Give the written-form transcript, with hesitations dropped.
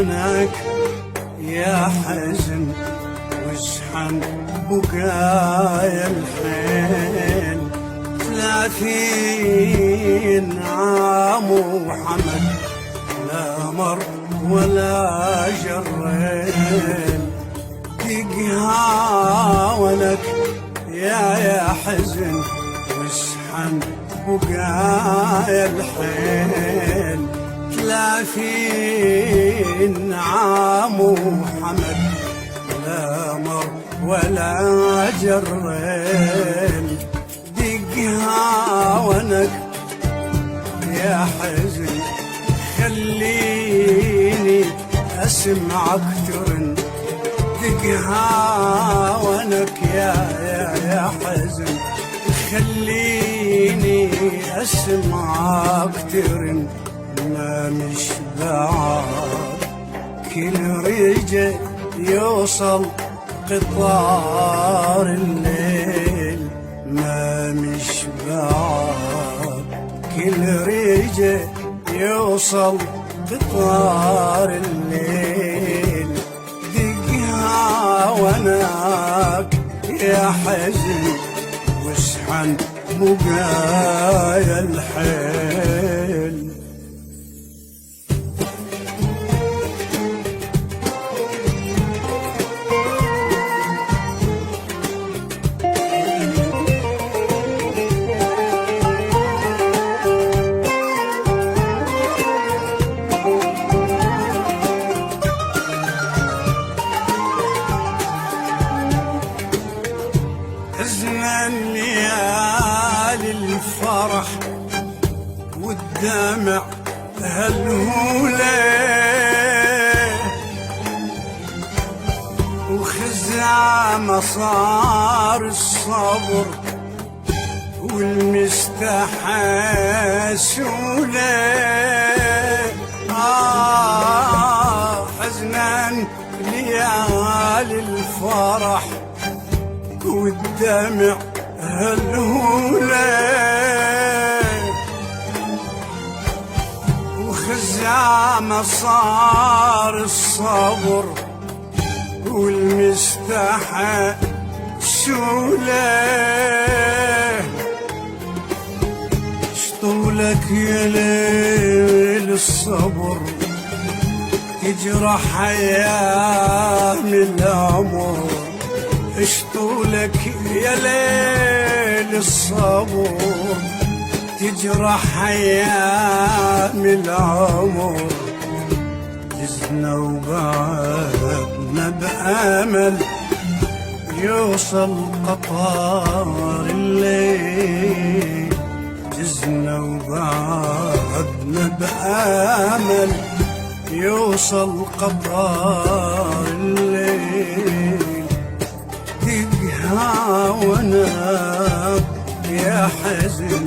زمنك يا حزن واشحن بقايا الحين 30 عام وحمد لا مر ولا جرين تقهاونك يا حزن واشحن بقايا الحين 30 عام وحمد لا مر ولا جرين دقهاونك يا حزن خليني اسمعك ترن دقهاونك يا حزن خليني اسمعك ترن ما مش بعاد كل رجع يوصل قطار الليل ما مش بعاد كل رجع يوصل قطار الليل دقهاونك يا حزن واشحن بقايا الحيل حزنا ليالي الفرح والدمع هالهولة وخزامة صار الصبر والمستحسولة حزنا ليالي الفرح والدمع هالهولة وخزامة صار الصبر والمستحى سولة شطولك يا ليل الصبر تجرح ايام العمر اشطولك يا ليل الصبر تجرح ايام العمر جزنا وبعدنا بامل يوصل قطار الليل جزنا وبعدنا بامل يوصل قطار الليل تقهاونك يا حزن